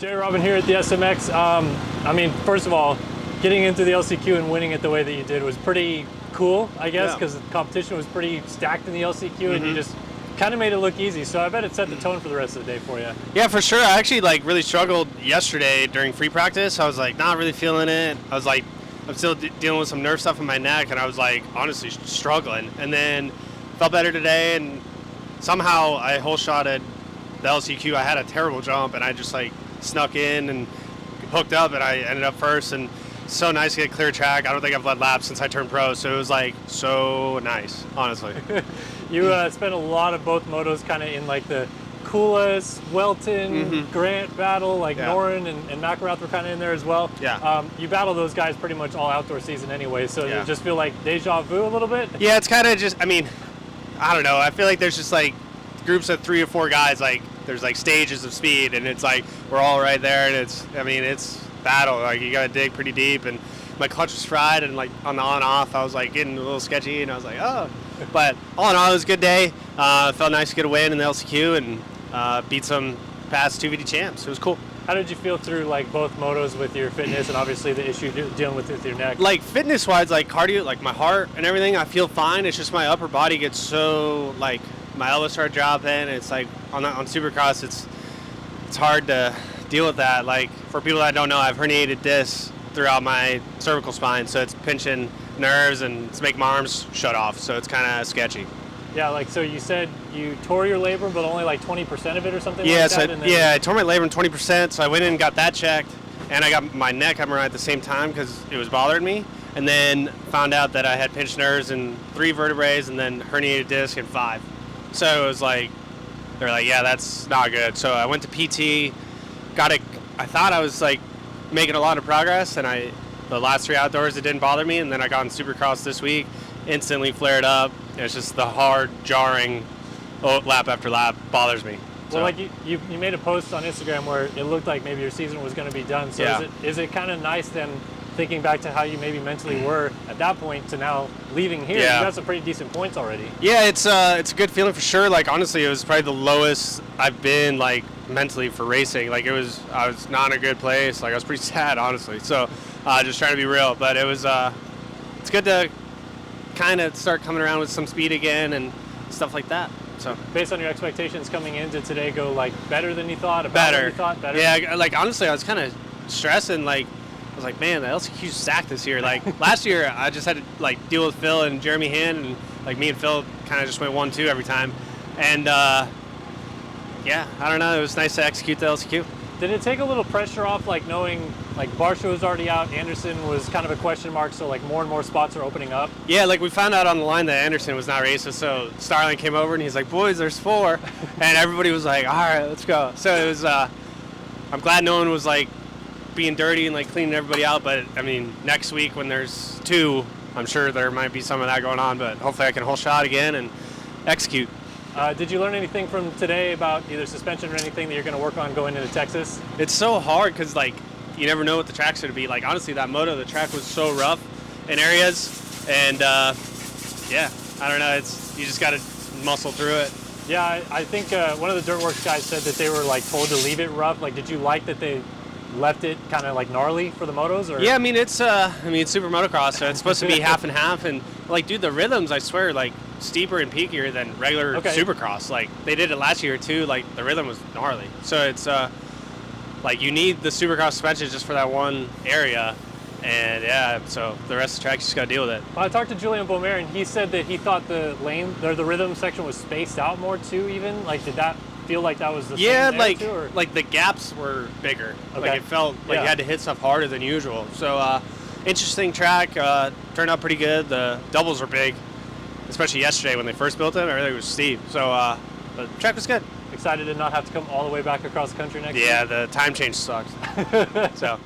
Jay Robin here at the SMX. I mean, first of all, getting into the LCQ and winning it the way that you did was pretty cool, I guess, because the competition was pretty stacked in the LCQ, and you just kind of made it look easy. So I bet it set the tone for the rest of the day for you. Yeah, for sure. I actually really struggled yesterday during free practice. I was not really feeling it. I was I'm still dealing with some nerve stuff in my neck, and I was honestly struggling. And then felt better today, and somehow I hole shotted the LCQ. I had a terrible jump, and I just snuck in and hooked up, and I ended up first. And so nice to get clear track. I don't think I've led laps since I turned pro, so it was so nice, honestly. You spent a lot of both motos kind of in the Kulas, Welton, Grant battle, Noren and McElrath were kind of in there as well. Yeah. You battle those guys pretty much all outdoor season anyway, so you just feel like deja vu a little bit? Yeah, it's kind of just, I don't know. I feel like there's just groups of 3 or 4 guys, there's stages of speed, and it's we're all right there, and it's battle. You got to dig pretty deep, and my clutch was fried, and on the on-off, I was getting a little sketchy, and I was oh. But all in all, it was a good day. Felt nice to get a win in the LCQ and beat some past 2VD champs. It was cool. How did you feel through both motos with your fitness and obviously the issue dealing with your neck? Fitness-wise, cardio, my heart and everything, I feel fine. It's just my upper body gets so my elbows start dropping. It's on Supercross, it's hard to deal with that. For people that don't know, I have herniated discs throughout my cervical spine, so it's pinching nerves and it's making my arms shut off, so it's kind of sketchy. Yeah, so you said you tore your labrum, but only 20% of it or something like that? I tore my labrum 20%, so I went in and got that checked, and I got my neck MRI at the same time because it was bothering me, and then found out that I had pinched nerves in 3 vertebrae and then herniated disc in 5. So it was they're yeah, that's not good. So I went to PT, I thought I was making a lot of progress, and the last 3 outdoors it didn't bother me, and then I got in Supercross this week, instantly flared up. It's just the hard, jarring lap after lap bothers me. So. Well, you made a post on Instagram where it looked like maybe your season was going to be done. So is it kind of nice then, thinking back to how you maybe mentally were at that point to now leaving here? Yeah. You got some pretty decent points already. Yeah, it's a good feeling for sure. Honestly, it was probably the lowest I've been mentally for racing. I was not in a good place. I was pretty sad, honestly. So just trying to be real, but it was it's good to kind of start coming around with some speed again and stuff like that. So based on your expectations coming into today, go better than you thought? Better. You thought? Better? Yeah, honestly, I was kind of stressing. I was man, the LCQ's stacked this year. Last year, I just had to deal with Phil and Jeremy Hand, and me and Phil kind of just went 1-2 every time. And yeah, I don't know. It was nice to execute the LCQ. Did it take a little pressure off, knowing Barsha was already out, Anderson was kind of a question mark, so more and more spots are opening up? Yeah, we found out on the line that Anderson was not racing, so Starling came over and he's boys, there's 4, and everybody was all right, let's go. So it was. I'm glad no one was being dirty and cleaning everybody out, but next week when there's 2, I'm sure there might be some of that going on, but hopefully I can whole shot again and execute. Did you learn anything from today about either suspension or anything that you're going to work on going into Texas? It's so hard because you never know what the track's going to be. Honestly, that moto, the track was so rough in areas, and yeah, I don't know. You just got to muscle through it. Yeah, I think one of the Dirtworks guys said that they were told to leave it rough. Did you like that they left it kind of gnarly for the motos? Or? Yeah, it's super motocross, so it's supposed to be half and half, and dude, the rhythms, I swear, steeper and peakier than regular Supercross. They did it last year too. The rhythm was gnarly. So it's you need the Supercross suspension just for that one area, and yeah, so the rest of the track, you just gotta deal with it. Well, I talked to Julian Beaumer, and he said that he thought the lane or the rhythm section was spaced out more too. Even did that feel like that was the same there too, or? The gaps were bigger. Okay. It felt you had to hit stuff harder than usual. So interesting track. Turned out pretty good. The doubles were big, especially yesterday when they first built it. Everything was steep. So the track was good. Excited to not have to come all the way back across the country next year? year? Yeah, the time change sucks. So.